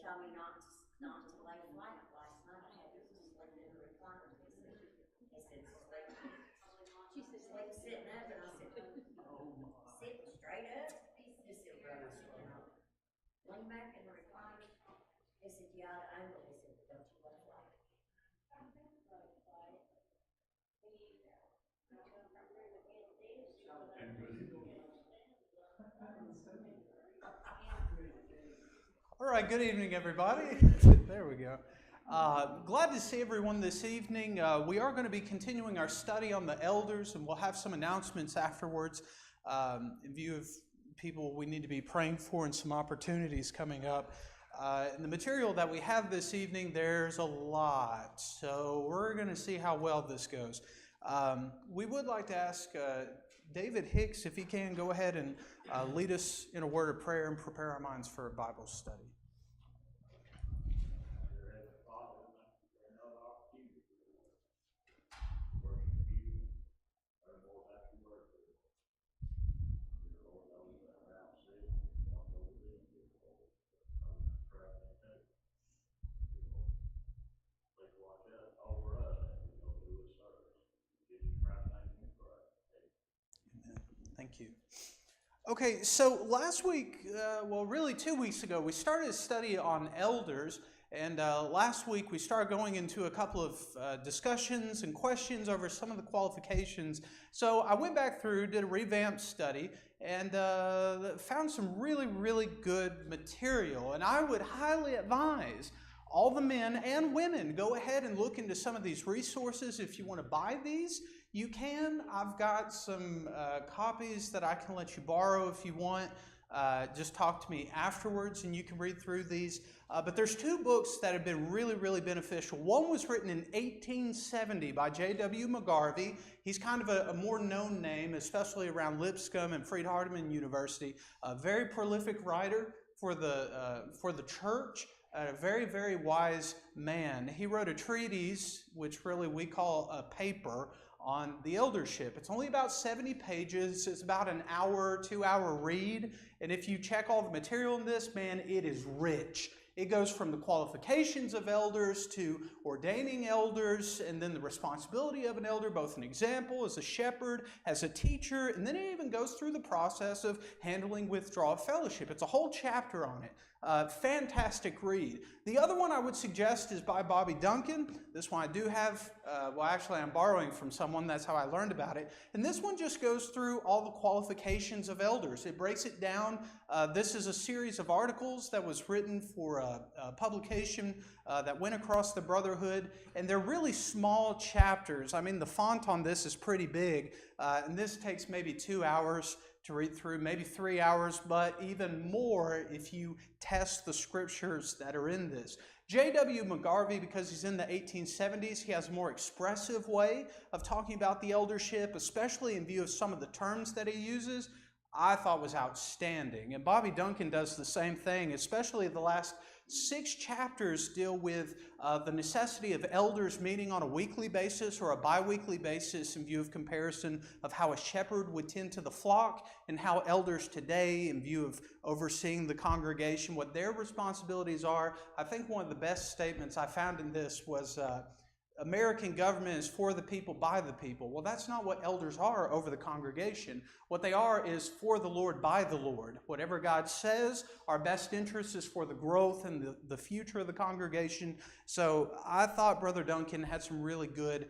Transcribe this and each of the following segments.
told me not to lay flat last night. I had to sleep in the recliner. He said, she said, sleep sitting up, and I said, sit straight up. He said, brother, I said, no. Lean back in the recliner. He said, you ought to angle. He said, but don't you lay flat. All right, good evening, everybody. There we go. Glad to see everyone this evening. We are going to be continuing our study on the elders, and we'll have some announcements afterwards in view of people we need to be praying for and some opportunities coming up. In the material that we have this evening, there's a lot, so we're going to see how well this goes. We would like to ask David Hicks, if he can, go ahead and lead us in a word of prayer and prepare our minds for a Bible study. Thank you. Okay, so last week, really 2 weeks ago, we started a study on elders, and last week we started going into a couple of discussions and questions over some of the qualifications. So I went back through, did a revamped study, and found some really, really good material, and I would highly advise all the men and women go ahead and look into some of these resources. If you want to buy these, you can. I've got some copies that I can let you borrow if you want. Just talk to me afterwards and you can read through these. But there's two books that have been really, really beneficial. One was written in 1870 by J.W. McGarvey. He's kind of a more known name, especially around Lipscomb and Freed-Hardeman University. A very prolific writer for the church. A very, very wise man. He wrote a treatise, which really we call a paper, on the eldership. It's only about 70 pages. It's about an hour, 2-hour read. And if you check all the material in this, man, it is rich. It goes from the qualifications of elders to ordaining elders, and then the responsibility of an elder, both an example as a shepherd, as a teacher, and then it even goes through the process of handling withdrawal of fellowship. It's a whole chapter on it. Fantastic read. The other one I would suggest is by Bobby Duncan. This one I do have, actually I'm borrowing from someone, that's how I learned about it. And this one just goes through all the qualifications of elders. It breaks it down. This is a series of articles that was written for a publication that went across the Brotherhood, and they're really small chapters. I mean, the font on this is pretty big, and this takes maybe 2 hours to read through, maybe 3 hours, but even more if you test the scriptures that are in this. J.W. McGarvey, because he's in the 1870s, he has a more expressive way of talking about the eldership, especially in view of some of the terms that he uses, I thought was outstanding. And Bobby Duncan does the same thing, especially the last 6 chapters deal with the necessity of elders meeting on a weekly basis or a bi-weekly basis in view of comparison of how a shepherd would tend to the flock and how elders today, in view of overseeing the congregation, what their responsibilities are. I think one of the best statements I found in this was American government is for the people, by the people. Well, that's not what elders are over the congregation. What they are is for the Lord, by the Lord. Whatever God says, our best interest is for the growth and the future of the congregation. So I thought Brother Duncan had some really good,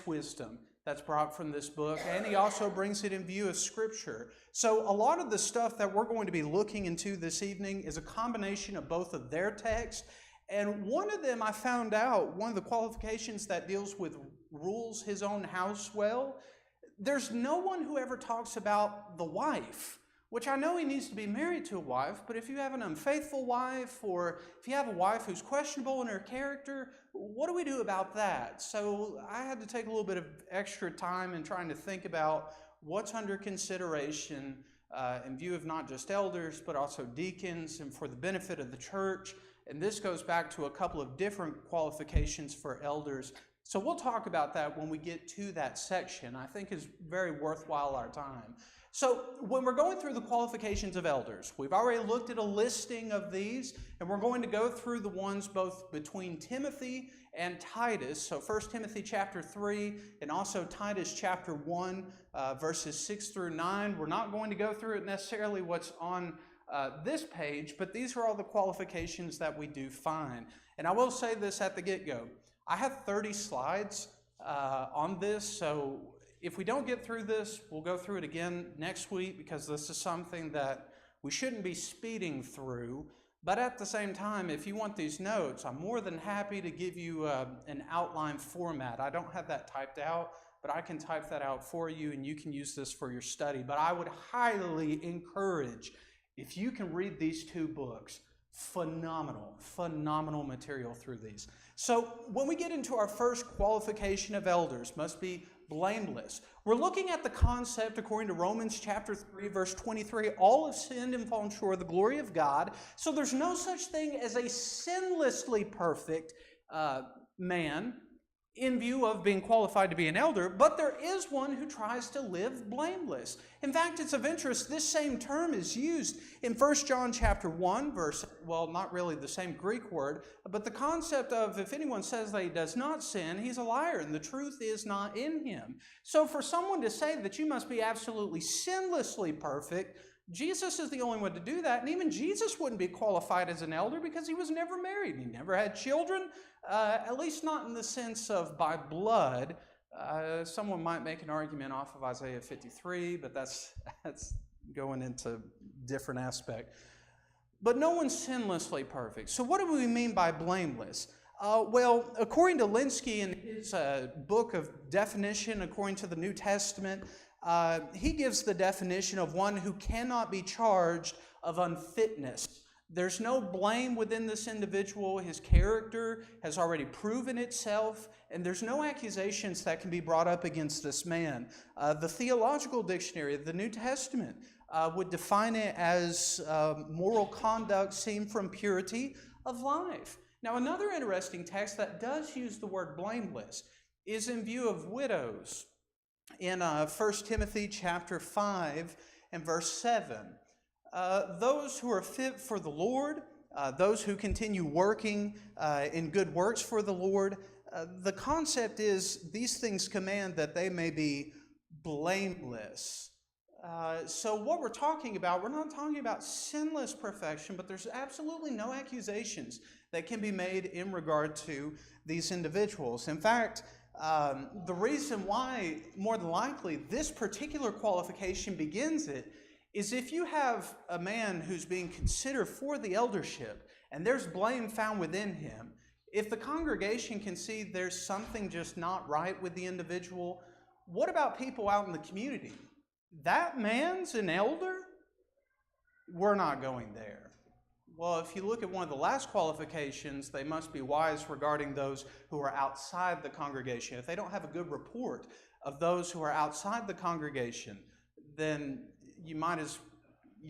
wisdom that's brought from this book. And he also brings it in view of Scripture. So a lot of the stuff that we're going to be looking into this evening is a combination of both of their text. And one of them I found out, one of the qualifications that deals with rules his own house well, there's no one who ever talks about the wife, which I know he needs to be married to a wife, but if you have an unfaithful wife or if you have a wife who's questionable in her character, what do we do about that? So I had to take a little bit of extra time in trying to think about what's under consideration in view of not just elders, but also deacons and for the benefit of the church. And this goes back to a couple of different qualifications for elders. So we'll talk about that when we get to that section. I think is very worthwhile our time. So when we're going through the qualifications of elders, we've already looked at a listing of these, and we're going to go through the ones both between Timothy and Titus. So 1 Timothy chapter 3 and also Titus chapter 1, verses 6 through 9. We're not going to go through it necessarily what's on this page, but these are all the qualifications that we do find. And I will say this at the get-go. I have 30 slides on this, so if we don't get through this, we'll go through it again next week because this is something that we shouldn't be speeding through. But at the same time, if you want these notes, I'm more than happy to give you an outline format. I don't have that typed out, but I can type that out for you and you can use this for your study. But I would highly encourage, if you can read these two books, phenomenal material through these. So when we get into our first qualification of elders, must be blameless. We're looking at the concept according to Romans chapter 3, verse 23, all have sinned and fallen short of the glory of God. So there's no such thing as a sinlessly perfect man in view of being qualified to be an elder, but there is one who tries to live blameless. In fact, it's of interest, this same term is used in 1 John chapter 1, verse, well, not really the same Greek word, but the concept of if anyone says that he does not sin, he's a liar, and the truth is not in him. So for someone to say that you must be absolutely sinlessly perfect, Jesus is the only one to do that, and even Jesus wouldn't be qualified as an elder because he was never married. He never had children, at least not in the sense of by blood. Someone might make an argument off of Isaiah 53, but that's going into different aspect. But no one's sinlessly perfect. So what do we mean by blameless? Well, according to Linsky in his book of definition, according to the New Testament, he gives the definition of one who cannot be charged of unfitness. There's no blame within this individual. His character has already proven itself, and there's no accusations that can be brought up against this man. The Theological Dictionary of the New Testament would define it as moral conduct seen from purity of life. Now, another interesting text that does use the word blameless is in view of widows. In 1 Timothy chapter 5 and verse 7, those who are fit for the Lord, those who continue working in good works for the Lord, the concept is these things command that they may be blameless. So what we're talking about, we're not talking about sinless perfection, but there's absolutely no accusations that can be made in regard to these individuals. In fact, the reason why, more than likely, this particular qualification begins it is if you have a man who's being considered for the eldership and there's blame found within him, if the congregation can see there's something just not right with the individual, what about people out in the community? That man's an elder? We're not going there. Well, if you look at one of the last qualifications, they must be wise regarding those who are outside the congregation. If they don't have a good report of those who are outside the congregation, then you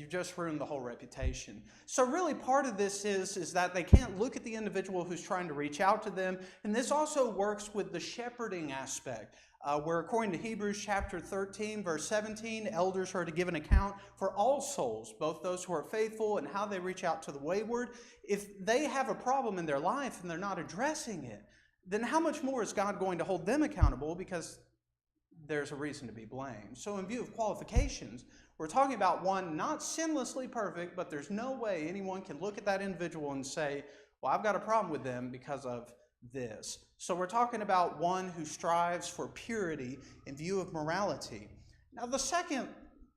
just ruined the whole reputation. So really part of this is that they can't look at the individual who's trying to reach out to them. And this also works with the shepherding aspect, where according to Hebrews chapter 13, verse 17, elders are to give an account for all souls, both those who are faithful and how they reach out to the wayward. If they have a problem in their life and they're not addressing it, then how much more is God going to hold them accountable because there's a reason to be blamed? So in view of qualifications, we're talking about one not sinlessly perfect, but there's no way anyone can look at that individual and say, well, I've got a problem with them because of this. So we're talking about one who strives for purity in view of morality. Now the second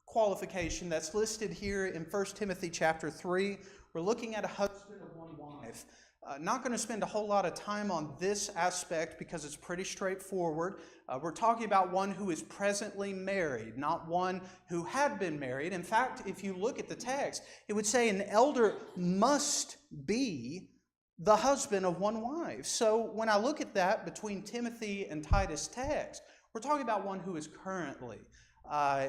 qualification that's listed here in 1 Timothy chapter 3, we're looking at a husband of one wife. Not going to spend a whole lot of time on this aspect because it's pretty straightforward. We're talking about one who is presently married, not one who had been married. In fact, if you look at the text, it would say an elder must be the husband of one wife. So when I look at that between Timothy and Titus text, we're talking about one who is currently.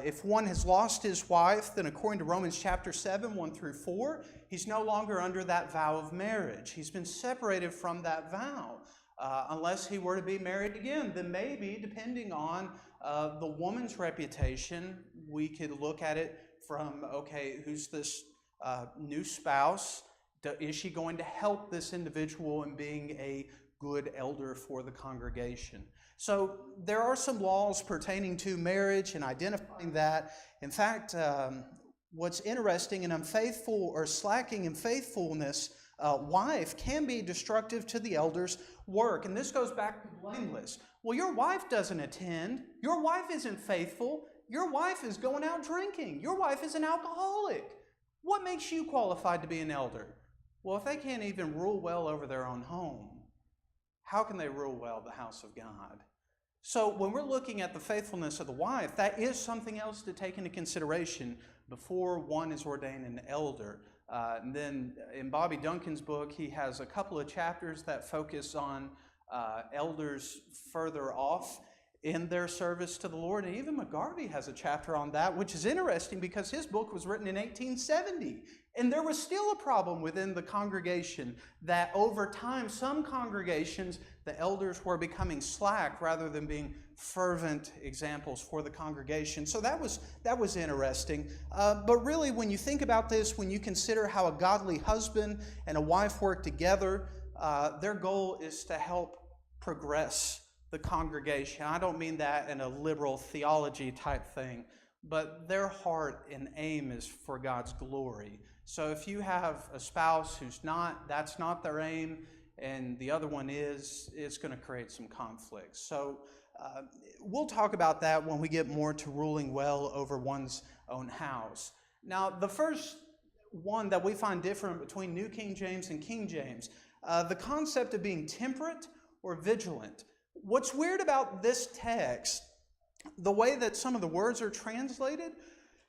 If one has lost his wife, then according to Romans chapter 7, 1 through 4, he's no longer under that vow of marriage. He's been separated from that vow. unless he were to be married again. Then maybe, depending on the woman's reputation, we could look at it from, okay, who's this new spouse? Is she going to help this individual in being a good elder for the congregation? So there are some laws pertaining to marriage and identifying that. In fact, what's interesting, an unfaithful or slacking in faithfulness wife can be destructive to the elder's work. And this goes back to blameless. Well, your wife doesn't attend. Your wife isn't faithful. Your wife is going out drinking. Your wife is an alcoholic. What makes you qualified to be an elder? Well, if they can't even rule well over their own home, how can they rule well the house of God? So when we're looking at the faithfulness of the wife, that is something else to take into consideration before one is ordained an elder. And then in Bobby Duncan's book, he has a couple of chapters that focus on elders further off in their service to the Lord. And even McGarvey has a chapter on that, which is interesting because his book was written in 1870. And there was still a problem within the congregation that over time, some congregations, the elders were becoming slack rather than being fervent examples for the congregation. So that was interesting. But really, when you think about this, when you consider how a godly husband and a wife work together, their goal is to help progress the congregation. I don't mean that in a liberal theology type thing, but their heart and aim is for God's glory. So if you have a spouse that's not their aim, and the other one is, it's going to create some conflict. So we'll talk about that when we get more to ruling well over one's own house. Now, the first one that we find different between New King James and King James, the concept of being temperate or vigilant. What's weird about this text, the way that some of the words are translated,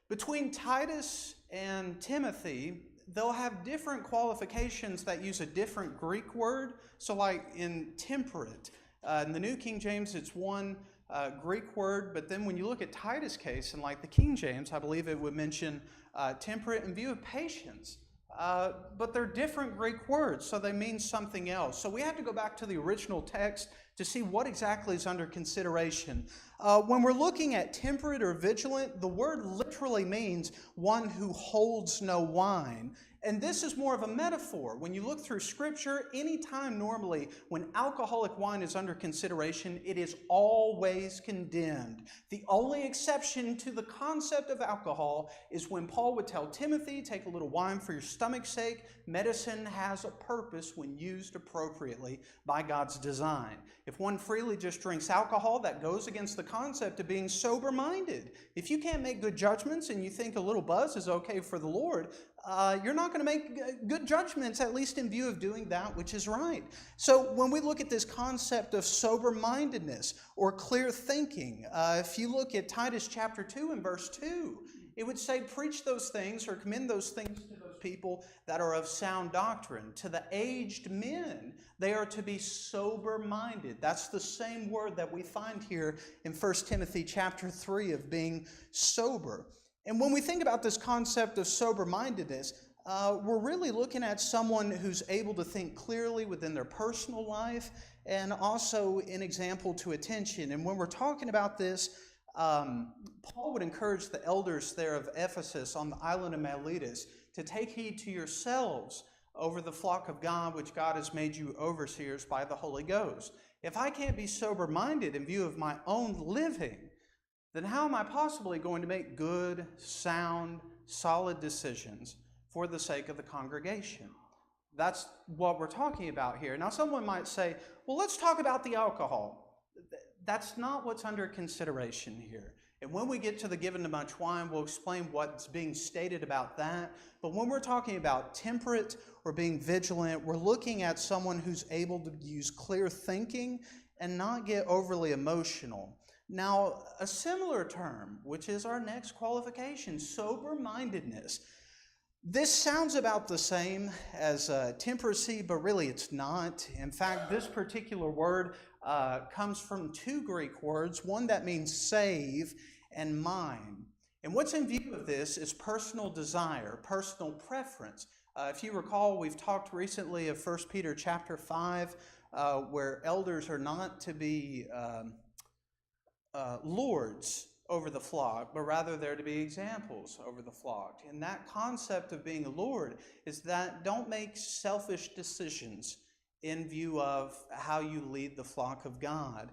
between Titus and Timothy, they'll have different qualifications that use a different Greek word. So like in temperate, in the New King James, it's one Greek word, but then when you look at Titus' case, and like the King James, I believe it would mention temperate in view of patience. But they're different Greek words, so they mean something else. So we have to go back to the original text to see what exactly is under consideration. When we're looking at temperate or vigilant, the word literally means one who holds no wine. And this is more of a metaphor. When you look through Scripture, anytime normally when alcoholic wine is under consideration, it is always condemned. The only exception to the concept of alcohol is when Paul would tell Timothy, take a little wine for your stomach's sake. Medicine has a purpose when used appropriately by God's design. If one freely just drinks alcohol, that goes against the concept of being sober-minded. If you can't make good judgments and you think a little buzz is okay for the Lord, you're not going to make good judgments, at least in view of doing that which is right. So when we look at this concept of sober-mindedness or clear thinking, if you look at Titus chapter 2 and verse 2, it would say, preach those things or commend those things to those people that are of sound doctrine. To the aged men, they are to be sober-minded. That's the same word that we find here in 1 Timothy chapter 3 of being sober. And when we think about this concept of sober-mindedness, we're really looking at someone who's able to think clearly within their personal life and also an example to attention. And when we're talking about this, Paul would encourage the elders there of Ephesus on the island of Miletus to take heed to yourselves over the flock of God, which God has made you overseers by the Holy Ghost. If I can't be sober-minded in view of my own living, then how am I possibly going to make good, sound, solid decisions for the sake of the congregation? That's what we're talking about here. Now, someone might say, well, let's talk about the alcohol. That's not what's under consideration here. And when we get to the given to much wine, we'll explain what's being stated about that. But when we're talking about temperate or being vigilant, we're looking at someone who's able to use clear thinking and not get overly emotional. Now, a similar term, which is our next qualification, sober-mindedness. This sounds about the same as temperacy, but really it's not. In fact, this particular word comes from two Greek words, one that means save and mind. And what's in view of this is personal desire, personal preference. If you recall, we've talked recently of 1 Peter chapter 5, where elders are not to be lords over the flock, but rather they're to be examples over the flock. And that concept of being a lord is that don't make selfish decisions in view of how you lead the flock of God.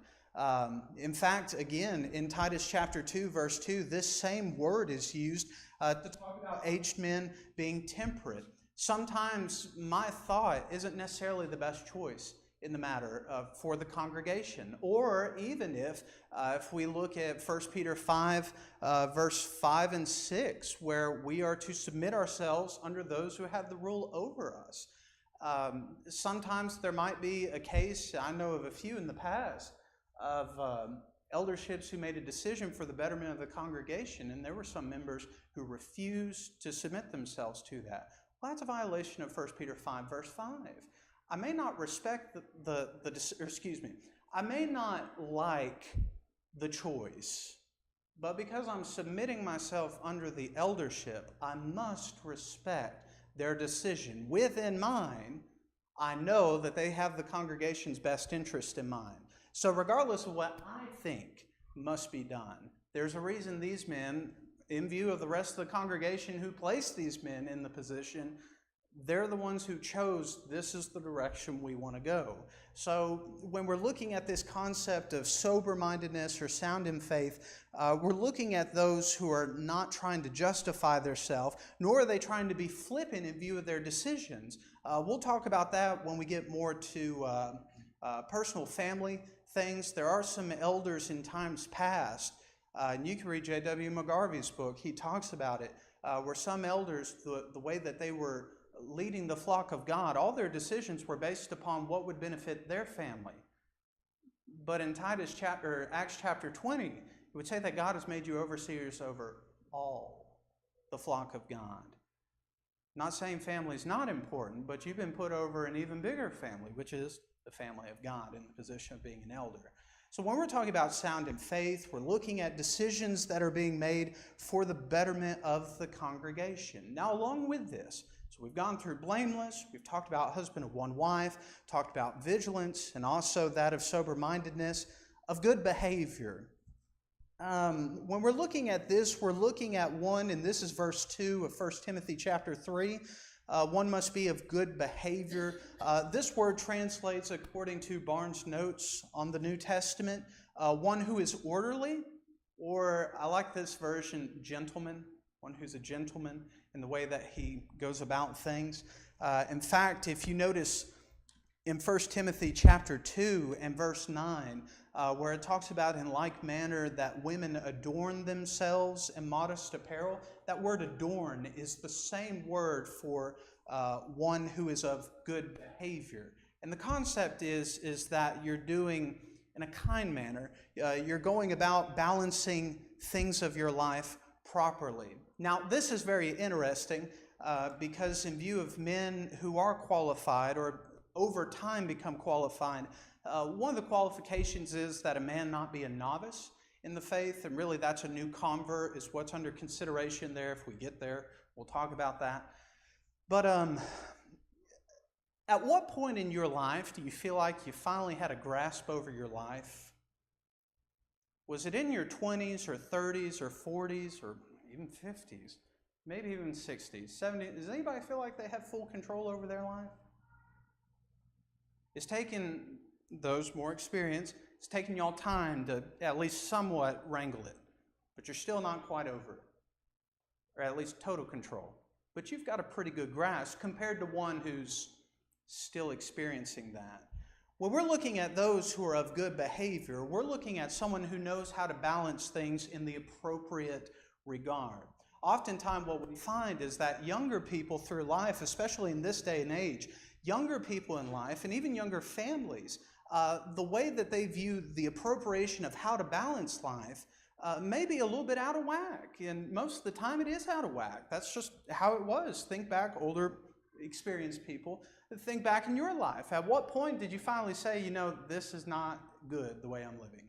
In fact, again, in Titus chapter 2, verse 2, this same word is used to talk about aged men being temperate. Sometimes my thought isn't necessarily the best choice in the matter for the congregation. Or even if we look at 1 Peter 5, verse 5 and 6, where we are to submit ourselves under those who have the rule over us. Sometimes there might be a case, I know of a few in the past, of elderships who made a decision for the betterment of the congregation, and there were some members who refused to submit themselves to that. Well, that's a violation of 1 Peter 5, verse 5. I may not respect I may not like the choice, but because I'm submitting myself under the eldership, I must respect their decision. Within mind, I know that they have the congregation's best interest in mind. So regardless of what I think must be done, there's a reason these men, in view of the rest of the congregation who placed these men in the position, they're the ones who chose this is the direction we want to go. So when we're looking at this concept of sober-mindedness or sound in faith, we're looking at those who are not trying to justify themselves, nor are they trying to be flippant in view of their decisions. We'll talk about that when we get more to personal family things. There are some elders in times past, and you can read J.W. McGarvey's book. He talks about it, where some elders, the way that they were leading the flock of God, all their decisions were based upon what would benefit their family. But in Acts chapter 20, it would say that God has made you overseers over all the flock of God. Not saying family is not important, but you've been put over an even bigger family, which is the family of God in the position of being an elder. So when we're talking about sound in faith, we're looking at decisions that are being made for the betterment of the congregation. Now, along with this, so we've gone through blameless, we've talked about husband of one wife, talked about vigilance, and also that of sober-mindedness, of good behavior. When we're looking at this, we're looking at one, and this is verse 2 of 1 Timothy chapter 3. One must be of good behavior. This word translates, according to Barnes' notes on the New Testament, one who is orderly, or I like this version, gentleman, one who's a gentleman in the way that he goes about things. In fact, if you notice in 1 Timothy chapter 2 and verse 9, where it talks about in like manner that women adorn themselves in modest apparel, that word adorn is the same word for one who is of good behavior. And the concept is that you're doing in a kind manner. You're going about balancing things of your life properly. Now, this is very interesting because in view of men who are qualified or over time become qualified, one of the qualifications is that a man not be a novice in the faith, and really that's a new convert is what's under consideration there. If we get there, we'll talk about that. But at what point in your life do you feel like you finally had a grasp over your life? Was it in your 20s or 30s or 40s or even 50s, maybe even 60s, 70s? Does anybody feel like they have full control over their life? It's taken those more experienced, it's taken y'all time to at least somewhat wrangle it, but you're still not quite over it, or at least total control. But you've got a pretty good grasp compared to one who's still experiencing that. When we're looking at those who are of good behavior, we're looking at someone who knows how to balance things in the appropriate regard. Oftentimes what we find is that younger people through life, especially in this day and age, younger people in life and even younger families, the way that they view the appropriation of how to balance life may be a little bit out of whack. And most of the time it is out of whack. That's just how it was. Think back, older, experienced people. Think back in your life. At what point did you finally say, this is not good the way I'm living?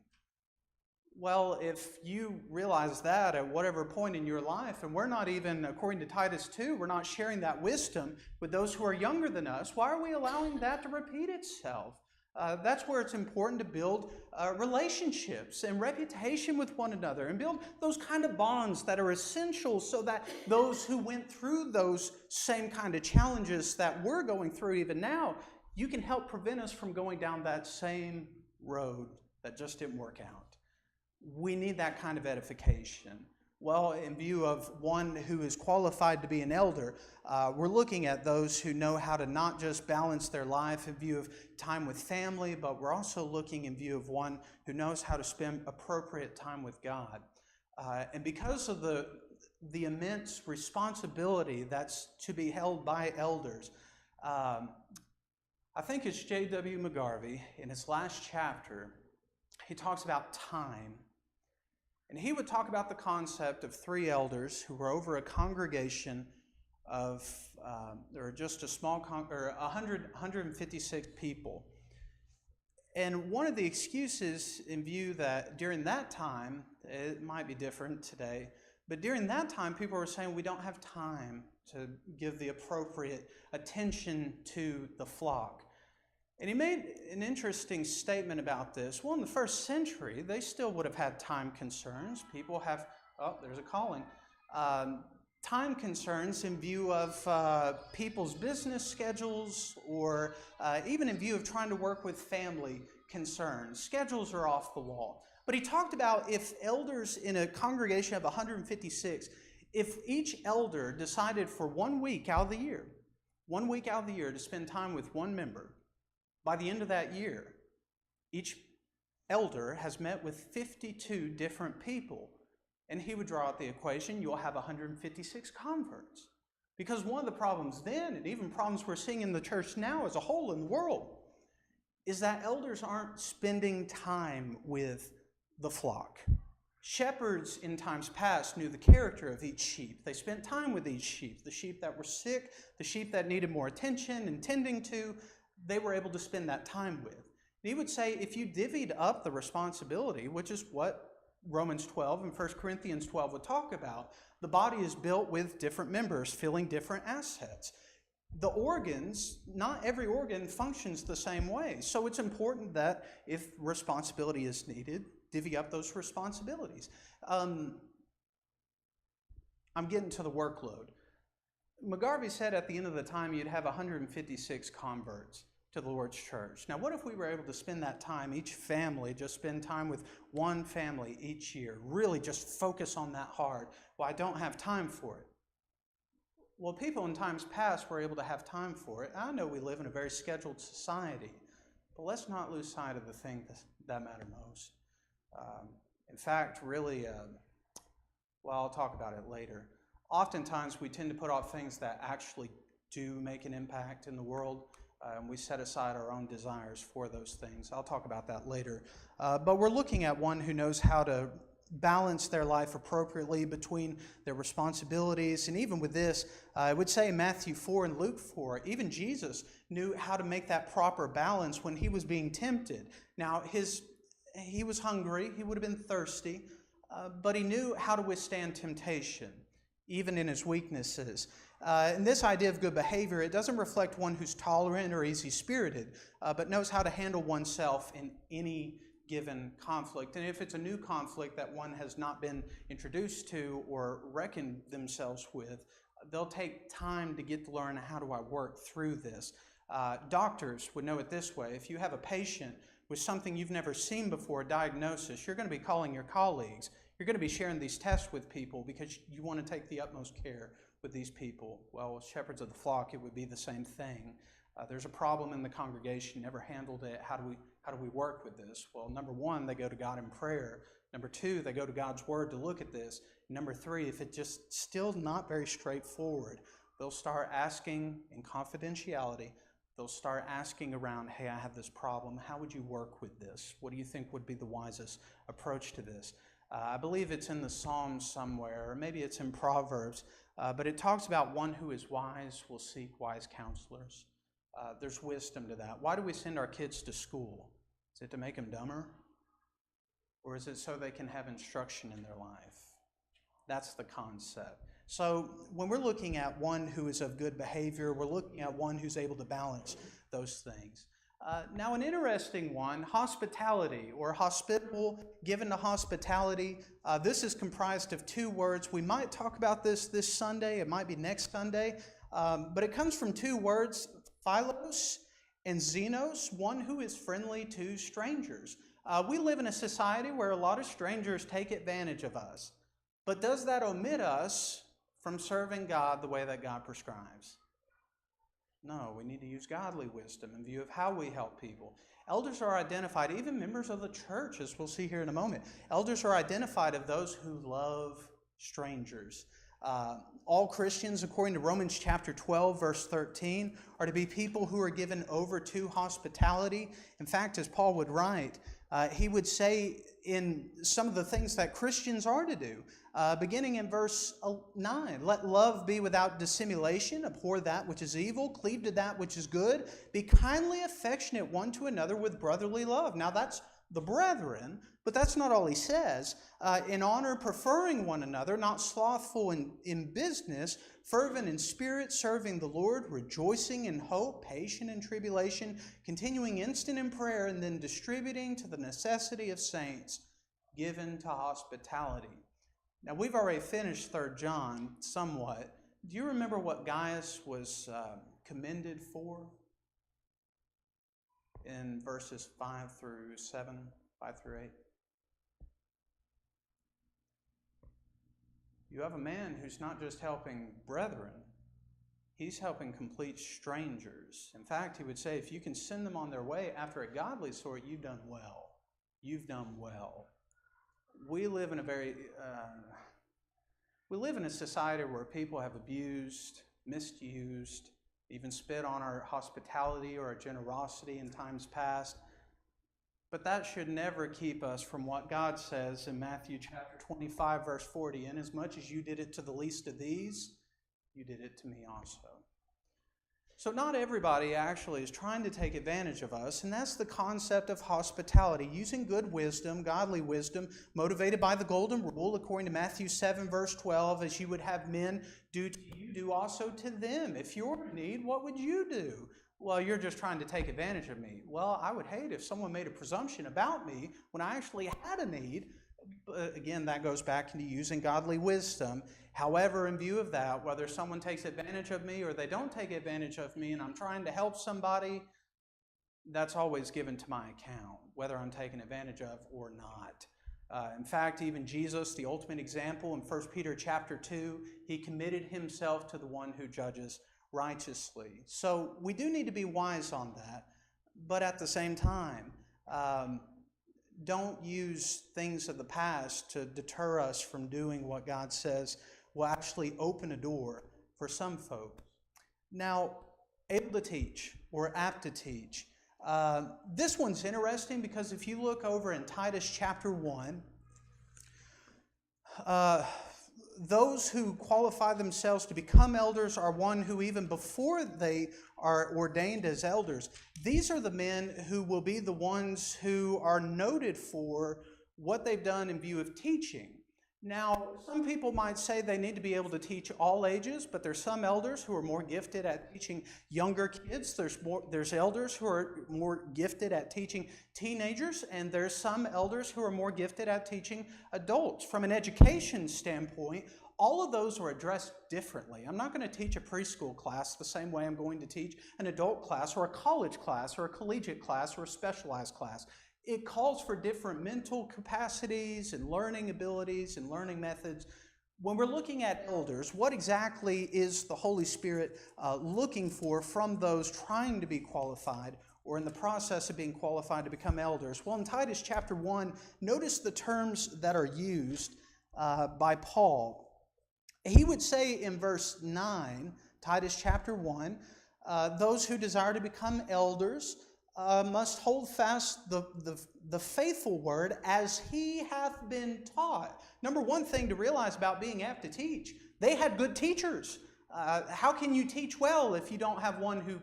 Well, if you realize that at whatever point in your life, and we're not even, according to Titus 2, we're not sharing that wisdom with those who are younger than us, why are we allowing that to repeat itself? That's where it's important to build relationships and reputation with one another and build those kind of bonds that are essential so that those who went through those same kind of challenges that we're going through even now, you can help prevent us from going down that same road that just didn't work out. We need that kind of edification. Well, in view of one who is qualified to be an elder, we're looking at those who know how to not just balance their life in view of time with family, but we're also looking in view of one who knows how to spend appropriate time with God. And because of the immense responsibility that's to be held by elders, I think it's J.W. McGarvey, in his last chapter, he talks about time. And he would talk about the concept of 3 elders who were over a congregation of, or just a small, 156 people. And one of the excuses in view that during that time, it might be different today, but during that time, people were saying we don't have time to give the appropriate attention to the flock. And he made an interesting statement about this. Well, in the first century, they still would have had time concerns. People have, there's a calling. Time concerns in view of people's business schedules or even in view of trying to work with family concerns. Schedules are off the wall. But he talked about if elders in a congregation of 156, if each elder decided for 1 week out of the year, to spend time with one member, by the end of that year, each elder has met with 52 different people. And he would draw out the equation, you'll have 156 converts. Because one of the problems then, and even problems we're seeing in the church now as a whole in the world, is that elders aren't spending time with the flock. Shepherds in times past knew the character of each sheep. They spent time with each sheep. The sheep that were sick, the sheep that needed more attention and tending to, they were able to spend that time with. And he would say if you divvied up the responsibility, which is what Romans 12 and 1 Corinthians 12 would talk about, the body is built with different members filling different assets. The organs, not every organ functions the same way. So it's important that if responsibility is needed, divvy up those responsibilities. I'm getting to the workload. McGarvey said at the end of the time you'd have 156 converts to the Lord's church. Now, what if we were able to spend that time, each family, just spend time with one family each year, really just focus on that hard? Well, I don't have time for it. Well, people in times past were able to have time for it. I know we live in a very scheduled society, but let's not lose sight of the thing that matter most. In fact, really, I'll talk about it later. Oftentimes, we tend to put off things that actually do make an impact in the world, and we set aside our own desires for those things. I'll talk about that later. But we're looking at one who knows how to balance their life appropriately between their responsibilities. And even with this, I would say Matthew 4 and Luke 4, even Jesus knew how to make that proper balance when he was being tempted. Now, he was hungry, he would have been thirsty, but he knew how to withstand temptation, even in his weaknesses. And this idea of good behavior, it doesn't reflect one who's tolerant or easy-spirited, but knows how to handle oneself in any given conflict. And if it's a new conflict that one has not been introduced to or reckoned themselves with, they'll take time to get to learn how do I work through this. Doctors would know it this way. If you have a patient with something you've never seen before, a diagnosis, you're going to be calling your colleagues. You're going to be sharing these tests with people because you want to take the utmost care with these people. Well, with shepherds of the flock, it would be the same thing. There's a problem in the congregation, never handled it. How do we work with this? Well, number one, they go to God in prayer. Number two, they go to God's Word to look at this. Number three, if it's just still not very straightforward, they'll start asking in confidentiality. They'll start asking around, hey, I have this problem. How would you work with this? What do you think would be the wisest approach to this? I believe it's in the Psalms somewhere, or maybe it's in Proverbs, but it talks about one who is wise will seek wise counselors. There's wisdom to that. Why do we send our kids to school? Is it to make them dumber? Or is it so they can have instruction in their life? That's the concept. So when we're looking at one who is of good behavior, we're looking at one who's able to balance those things. Now, an interesting one, hospitality, or hospitable, given to hospitality. This is comprised of two words. We might talk about this Sunday. It might be next Sunday. But it comes from two words, philos and xenos, one who is friendly to strangers. We live in a society where a lot of strangers take advantage of us. But does that omit us from serving God the way that God prescribes? No, we need to use godly wisdom in view of how we help people. Elders are identified, even members of the church, as we'll see here in a moment. Elders are identified of those who love strangers. All Christians, according to Romans chapter 12, verse 13, are to be people who are given over to hospitality. In fact, as Paul would write, he would say in some of the things that Christians are to do, beginning in verse 9, let love be without dissimulation, abhor that which is evil, cleave to that which is good, be kindly affectionate one to another with brotherly love. Now that's the brethren, but that's not all he says. In honor, preferring one another, not slothful in business, fervent in spirit, serving the Lord, rejoicing in hope, patient in tribulation, continuing instant in prayer, and then distributing to the necessity of saints, given to hospitality. Now, we've already finished 3 John somewhat. Do you remember what Gaius was commended for in verses 5 through 7, 5 through 8? You have a man who's not just helping brethren, he's helping complete strangers. In fact, he would say, if you can send them on their way after a godly sort, you've done well. You've done well. We live in a society where people have abused, misused, even spit on our hospitality or our generosity in times past. But that should never keep us from what God says in Matthew chapter 25, verse 40. Inasmuch as you did it to the least of these, you did it to me also. So not everybody actually is trying to take advantage of us, and that's the concept of hospitality, using good wisdom, godly wisdom, motivated by the golden rule, according to Matthew 7, verse 12, as you would have men do to you, do also to them. If you're in need, what would you do? Well, you're just trying to take advantage of me. Well, I would hate if someone made a presumption about me when I actually had a need. But again, that goes back into using godly wisdom. However, in view of that, whether someone takes advantage of me or they don't take advantage of me and I'm trying to help somebody, that's always given to my account, whether I'm taken advantage of or not. In fact, even Jesus, the ultimate example in 1 Peter chapter 2, he committed himself to the one who judges righteously. So we do need to be wise on that, but at the same time, don't use things of the past to deter us from doing what God says will actually open a door for some folks. Now, able to teach or apt to teach. This one's interesting because if you look over in Titus chapter 1, those who qualify themselves to become elders are one who even before they are ordained as elders, these are the men who will be the ones who are noted for what they've done in view of teaching. Now, some people might say they need to be able to teach all ages, but there's some elders who are more gifted at teaching younger kids. There's elders who are more gifted at teaching teenagers, and there's some elders who are more gifted at teaching adults. From an education standpoint, all of those are addressed differently. I'm not going to teach a preschool class the same way I'm going to teach an adult class or a college class or a collegiate class or a specialized class. It calls for different mental capacities and learning abilities and learning methods. When we're looking at elders, what exactly is the Holy Spirit looking for from those trying to be qualified or in the process of being qualified to become elders? Well, in Titus chapter 1, notice the terms that are used by Paul. He would say in verse 9, Titus chapter 1, those who desire to become elders must hold fast the faithful word as he hath been taught. Number one thing to realize about being apt to teach, they had good teachers. How can you teach well if you don't have one who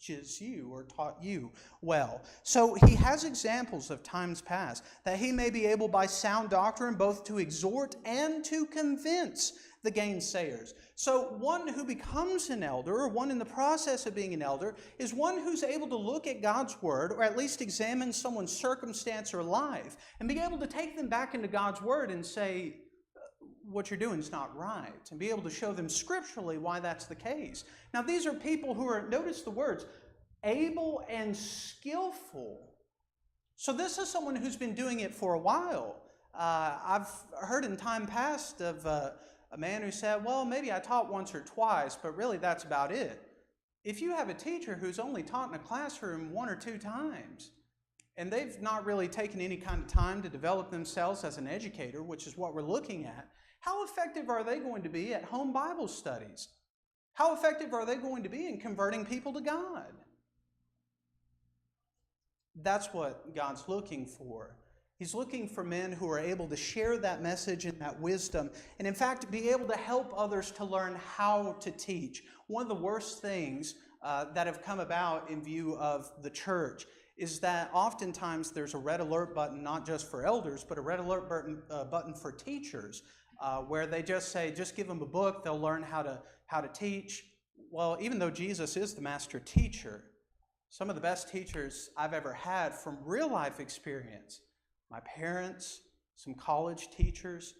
teaches you or taught you well. So he has examples of times past, that he may be able by sound doctrine both to exhort and to convince the gainsayers. So one who becomes an elder, or one in the process of being an elder, is one who's able to look at God's Word, or at least examine someone's circumstance or life, and be able to take them back into God's Word and say, what you're doing is not right, and be able to show them scripturally why that's the case. Now these are people who are, notice the words, able and skillful. So this is someone who's been doing it for a while. I've heard in time past of a man who said, well, maybe I taught once or twice, but really that's about it. If you have a teacher who's only taught in a classroom 1 or 2 times, and they've not really taken any kind of time to develop themselves as an educator, which is what we're looking at, how effective are they going to be at home Bible studies? How effective are they going to be in converting people to God? That's what God's looking for. He's looking for men who are able to share that message and that wisdom, and in fact, be able to help others to learn how to teach. One of the worst things that have come about in view of the church is that oftentimes there's a red alert button, not just for elders, but a red alert button for teachers, where they just say, just give them a book, they'll learn how to teach. Well, even though Jesus is the master teacher, some of the best teachers I've ever had from real life experience, my parents, some college teachers,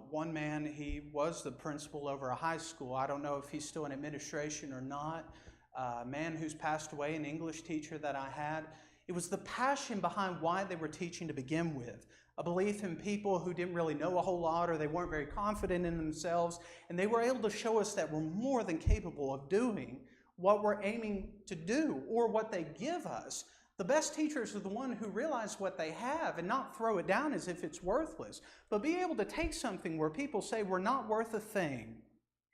one man, he was the principal over a high school. I don't know if he's still in administration or not. A man who's passed away, an English teacher that I had. It was the passion behind why they were teaching to begin with. A belief in people who didn't really know a whole lot, or they weren't very confident in themselves, and they were able to show us that we're more than capable of doing what we're aiming to do, or what they give us. The best teachers are the one who realize what they have and not throw it down as if it's worthless, but be able to take something where people say we're not worth a thing,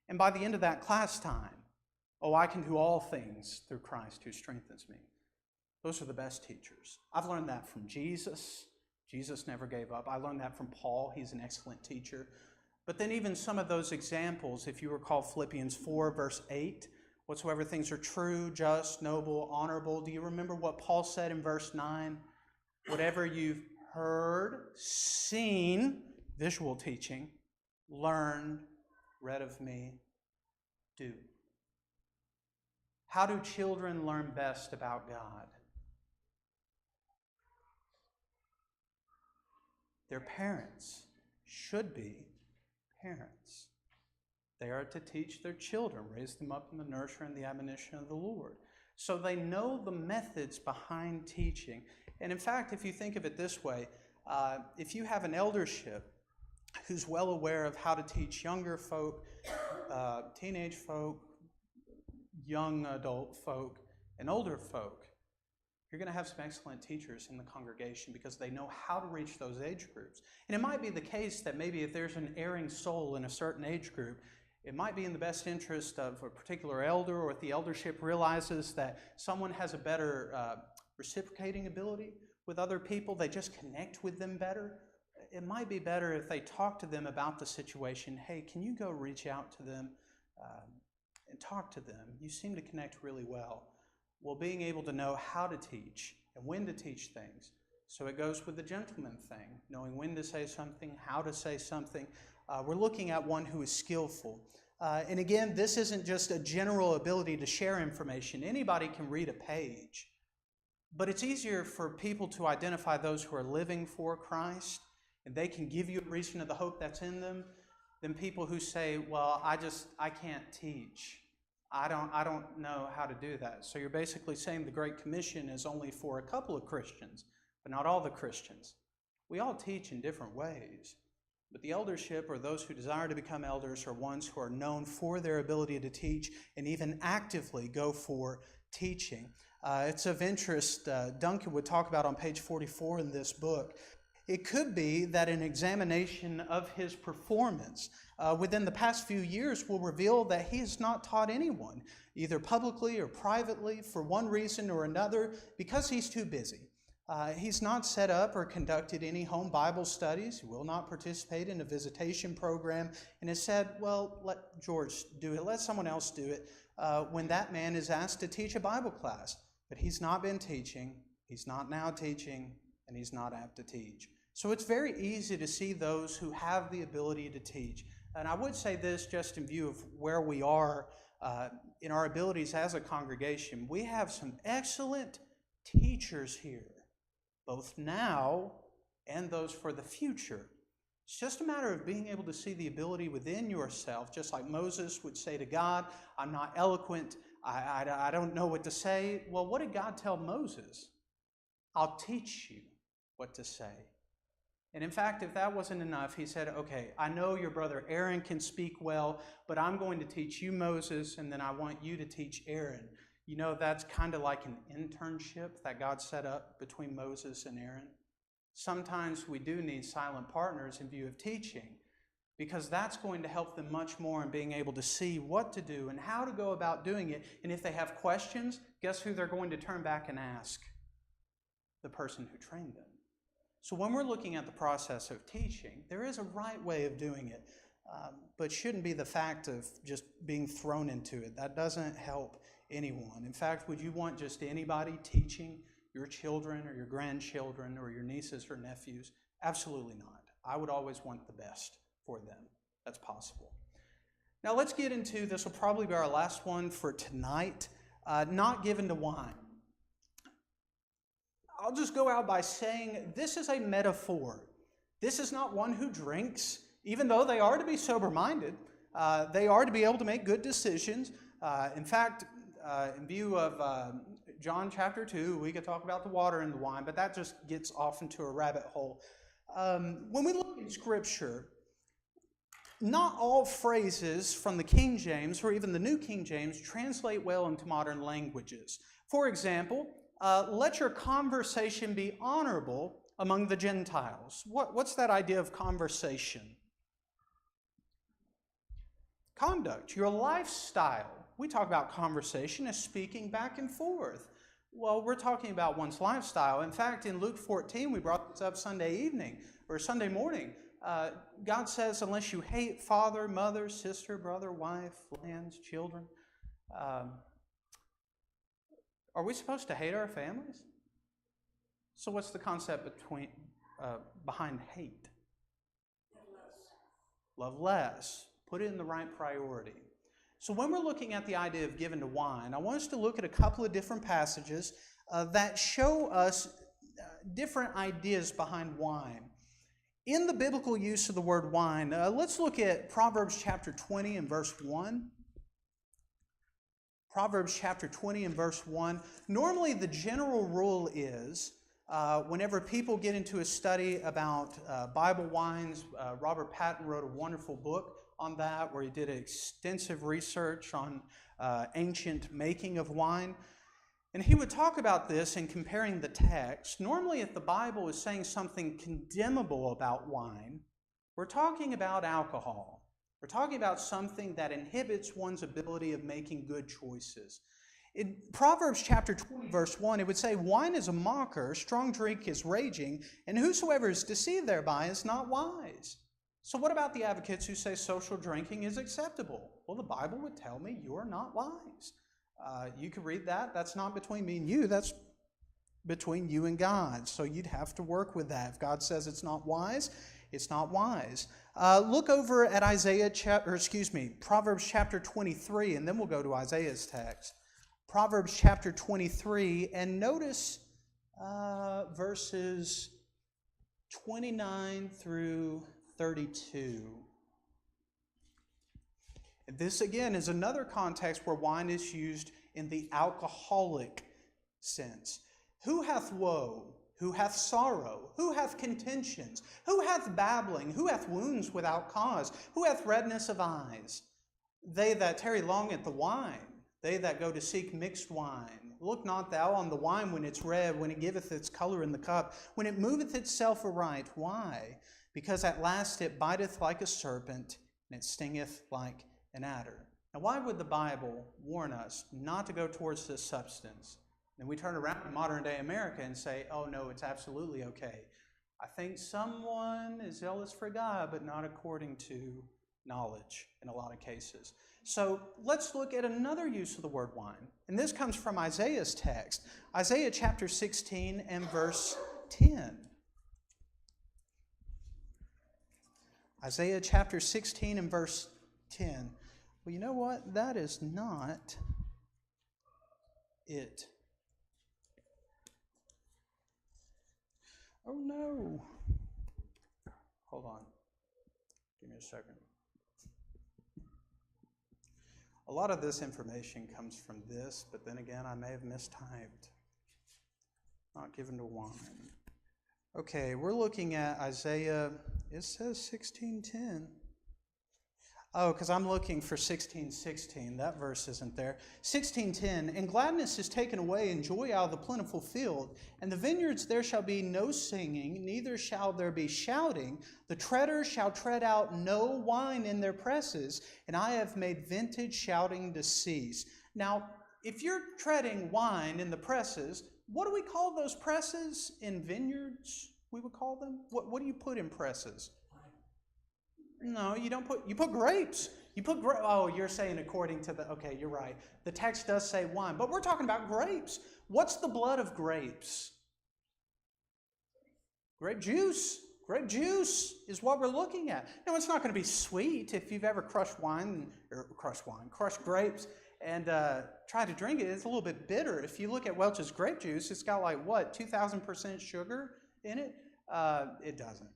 and by the end of that class time, oh, I can do all things through Christ who strengthens me. Those are the best teachers. I've learned that from Jesus. Jesus never gave up. I learned that from Paul. He's an excellent teacher. But then even some of those examples, if you recall Philippians 4, verse 8, whatsoever things are true, just, noble, honorable. Do you remember what Paul said in verse 9? Whatever you've heard, seen, visual teaching, learned, read of me, do. How do children learn best about God? Their parents should be parents. They are to teach their children, raise them up in the nurture and the admonition of the Lord. So they know the methods behind teaching. And in fact, if you think of it this way, if you have an eldership who's well aware of how to teach younger folk, teenage folk, young adult folk, and older folk, you're going to have some excellent teachers in the congregation because they know how to reach those age groups. And it might be the case that maybe if there's an erring soul in a certain age group, it might be in the best interest of a particular elder, or if the eldership realizes that someone has a better reciprocating ability with other people, they just connect with them better. It might be better if they talk to them about the situation. Hey, can you go reach out to them and talk to them? You seem to connect really well. Well, being able to know how to teach and when to teach things. So it goes with the gentleman thing, knowing when to say something, how to say something. We're looking at one who is skillful. And again, this isn't just a general ability to share information. Anybody can read a page. But it's easier for people to identify those who are living for Christ, and they can give you a reason of the hope that's in them, than people who say, well, I can't teach. I don't know how to do that. So you're basically saying the Great Commission is only for a couple of Christians, but not all the Christians. We all teach in different ways. But the eldership, or those who desire to become elders, are ones who are known for their ability to teach and even actively go for teaching. It's of interest, Duncan would talk about on page 44 in this book, it could be that an examination of his performance within the past few years will reveal that he has not taught anyone, either publicly or privately, for one reason or another, because he's too busy. He's not set up or conducted any home Bible studies. He will not participate in a visitation program, and has said, well, let George do it, let someone else do it, when that man is asked to teach a Bible class. But he's not been teaching, he's not now teaching, and he's not apt to teach. So it's very easy to see those who have the ability to teach. And I would say this just in view of where we are in our abilities as a congregation. We have some excellent teachers here, both now and those for the future. It's just a matter of being able to see the ability within yourself, just like Moses would say to God, I'm not eloquent, I don't know what to say. Well, what did God tell Moses? I'll teach you what to say. And in fact, if that wasn't enough, he said, okay, I know your brother Aaron can speak well, but I'm going to teach you, Moses, and then I want you to teach Aaron. You know, that's kind of like an internship that God set up between Moses and Aaron. Sometimes we do need silent partners in view of teaching, because that's going to help them much more in being able to see what to do and how to go about doing it. And if they have questions, guess who they're going to turn back and ask? The person who trained them. So when we're looking at the process of teaching, there is a right way of doing it, but shouldn't be the fact of just being thrown into it. That doesn't help anyone. In fact, would you want just anybody teaching your children or your grandchildren or your nieces or nephews? Absolutely not. I would always want the best for them. That's possible. Now let's get into, this will probably be our last one for tonight, not given to wine. I'll just go out by saying this is a metaphor. This is not one who drinks, even though they are to be sober-minded. They are to be able to make good decisions. In fact, in view of John chapter 2, we could talk about the water and the wine, but that just gets off into a rabbit hole. When we look at Scripture, not all phrases from the King James or even the New King James translate well into modern languages. For example, let your conversation be honorable among the Gentiles. What's that idea of conversation? Conduct, your lifestyle. We talk about conversation as speaking back and forth. Well, we're talking about one's lifestyle. In fact, in Luke 14, we brought this up Sunday evening or Sunday morning. God says, unless you hate father, mother, sister, brother, wife, lands, children, are we supposed to hate our families? So what's the concept behind hate? Love less. Put it in the right priority. So when we're looking at the idea of given to wine, I want us to look at a couple of different passages that show us different ideas behind wine. In the biblical use of the word wine, let's look at Proverbs chapter 20 and verse 1. Proverbs chapter 20 and verse 1. Normally the general rule is, whenever people get into a study about Bible wines, Robert Patton wrote a wonderful book on that where he did extensive research on ancient making of wine. And he would talk about this in comparing the text. Normally if the Bible is saying something condemnable about wine, we're talking about alcohol. We're talking about something that inhibits one's ability of making good choices. In Proverbs chapter 20, verse 1, it would say, wine is a mocker, strong drink is raging, and whosoever is deceived thereby is not wise. So what about the advocates who say social drinking is acceptable? Well, the Bible would tell me you are not wise. You could read that. That's not between me and you. That's between you and God. So you'd have to work with that. If God says it's not wise, it's not wise. Look over at Proverbs chapter 23, and then we'll go to Isaiah's text. Proverbs chapter 23, and notice verses 29 through 32. This again is another context where wine is used in the alcoholic sense. Who hath woe? Who hath sorrow? Who hath contentions? Who hath babbling? Who hath wounds without cause? Who hath redness of eyes? They that tarry long at the wine, they that go to seek mixed wine. Look not thou on the wine when it's red, when it giveth its color in the cup, when it moveth itself aright. Why? Because at last it biteth like a serpent, and it stingeth like an adder. Now why would the Bible warn us not to go towards this substance? And we turn around in modern day America and say, oh no, it's absolutely okay. I think someone is zealous for God, but not according to knowledge in a lot of cases. So let's look at another use of the word wine. And this comes from Isaiah's text. Isaiah chapter 16 and verse 10. Isaiah chapter 16 and verse 10. Well, you know what? That is not it. Oh no. Hold on. Give me a second. A lot of this information comes from this, but then again, I may have mistyped. Not given to wine. Okay, we're looking at Isaiah. It says 16:10. Oh, because I'm looking for 16:16. That verse isn't there. 16:10. And gladness is taken away, and joy out of the plentiful field. And the vineyards there shall be no singing, neither shall there be shouting. The treaders shall tread out no wine in their presses, and I have made vintage shouting to cease. Now, if you're treading wine in the presses, what do we call those presses in vineyards? We would call them? What do you put in presses? No, you don't put, you put grapes. Oh, you're saying according to the, okay, you're right. The text does say wine, but we're talking about grapes. What's the blood of grapes? Grape juice. Grape juice is what we're looking at. Now, it's not going to be sweet. If you've ever crushed grapes and tried to drink it, it's a little bit bitter. If you look at Welch's grape juice, it's got like, what, 2,000% sugar in it? It doesn't.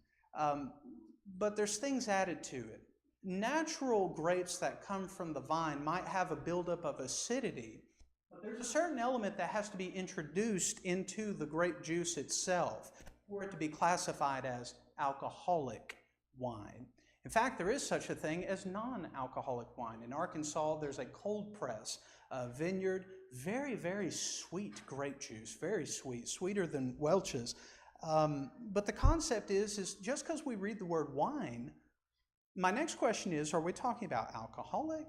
But there's things added to it. Natural grapes that come from the vine might have a buildup of acidity, but there's a certain element that has to be introduced into the grape juice itself for it to be classified as alcoholic wine. In fact, there is such a thing as non-alcoholic wine. In Arkansas, there's a cold press vineyard, very, very sweet grape juice, very sweet, sweeter than Welch's. But the concept is just because we read the word wine, my next question is, are we talking about alcoholic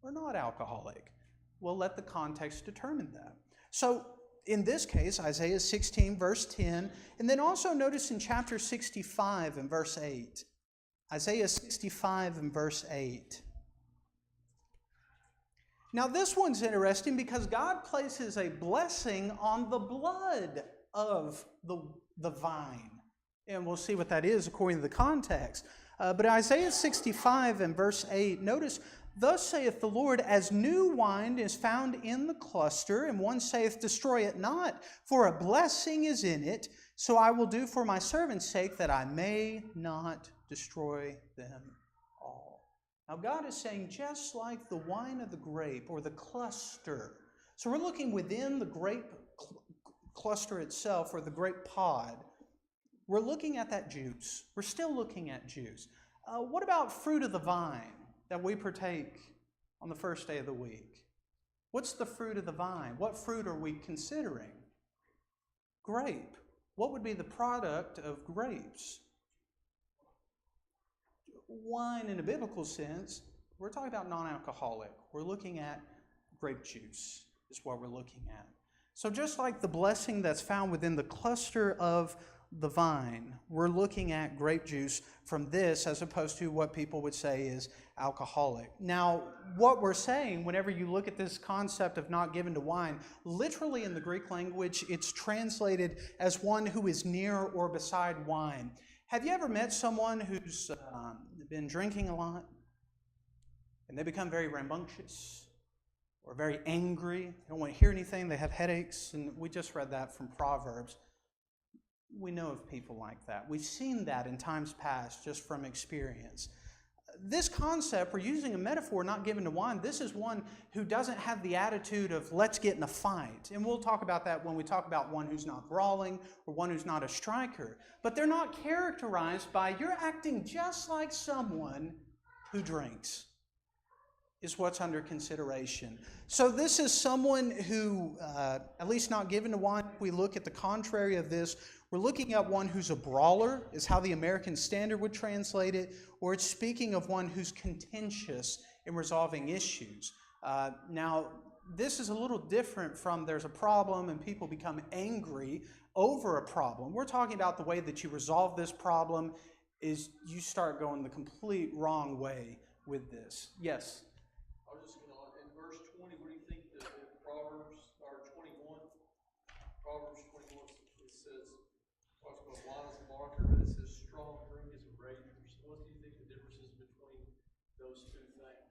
or not alcoholic? We'll let the context determine that. So in this case, Isaiah 16, verse 10, and then also notice in chapter 65 and verse 8. Isaiah 65 and verse 8. Now this one's interesting because God places a blessing on the blood of the vine. And we'll see what that is according to the context. But Isaiah 65 and verse 8, notice, thus saith the Lord, as new wine is found in the cluster, and one saith, destroy it not, for a blessing is in it, so I will do for my servant's sake that I may not destroy them all. Now God is saying, just like the wine of the grape or the cluster. So we're looking within the grape cluster itself or the grape pod. We're looking at that juice. We're still looking at juice. What about fruit of the vine that we partake on the first day of the week? What's the fruit of the vine? What fruit are we considering? Grape. What would be the product of grapes? Wine in a biblical sense, we're talking about non-alcoholic. We're looking at grape juice is what we're looking at. So just like the blessing that's found within the cluster of the vine, we're looking at grape juice from this as opposed to what people would say is alcoholic. Now, what we're saying, whenever you look at this concept of not given to wine, literally in the Greek language, it's translated as one who is near or beside wine. Have you ever met someone who's been drinking a lot and they become very rambunctious or very angry? They don't want to hear anything. They have headaches. And we just read that from Proverbs. We know of people like that. We've seen that in times past just from experience. This concept, we're using a metaphor not given to wine. This is one who doesn't have the attitude of let's get in a fight. And we'll talk about that when we talk about one who's not brawling or one who's not a striker. But they're not characterized by you're acting just like someone who drinks, is what's under consideration. So this is someone who, at least not given to wine, if we look at the contrary of this, we're looking at one who's a brawler, is how the American Standard would translate it, or it's speaking of one who's contentious in resolving issues. Now, this is a little different from there's a problem and people become angry over a problem. We're talking about the way that you resolve this problem is you start going the complete wrong way with this. Yes? I was just going to, in verse 20, what do you think that in Proverbs, or 21, Proverbs 21, it says, talks about wine as a marker, but it says strong drink is a raging. What do you think the difference is between those two things?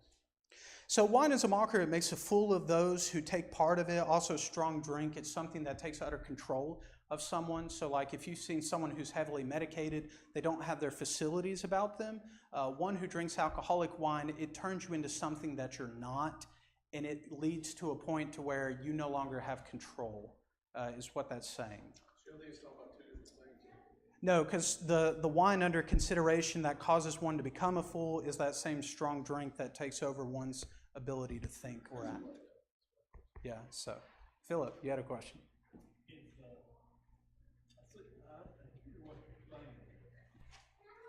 So wine is a mocker. It makes a fool of those who take part of it. Also strong drink, it's something that takes utter control of someone. So like if you've seen someone who's heavily medicated, they don't have their facilities about them. One who drinks alcoholic wine, it turns you into something that you're not, and it leads to a point to where you no longer have control, is what that's saying. So I think it's talking about two different things. No, because the wine under consideration that causes one to become a fool is that same strong drink that takes over one's ability to think or act. Yeah, so Philip, you had a question.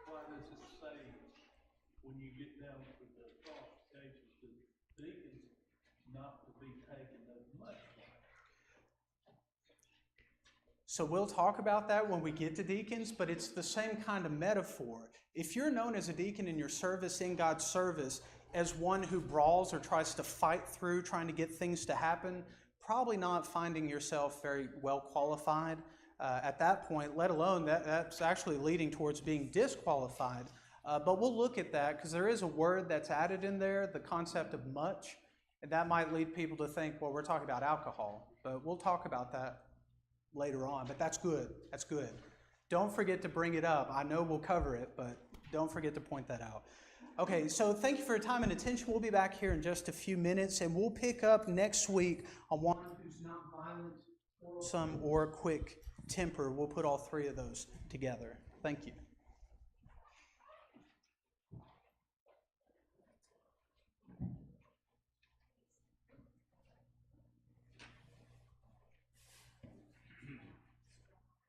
Why does it say when you get down to the qualifications to deacons not to be taken as much wine? So we'll talk about that when we get to deacons, but it's the same kind of metaphor. If you're known as a deacon in your service, in God's service, as one who brawls or tries to fight through trying to get things to happen, probably not finding yourself very well qualified at that point, let alone that's actually leading towards being disqualified. But we'll look at that because there is a word that's added in there, the concept of much, and that might lead people to think, well, we're talking about alcohol. But we'll talk about that later on, but that's good. That's good. Don't forget to bring it up. I know we'll cover it, but don't forget to point that out. Okay, so thank you for your time and attention. We'll be back here in just a few minutes, and we'll pick up next week on one who's not violent, quarrelsome, or quick temper. We'll put all three of those together. Thank you.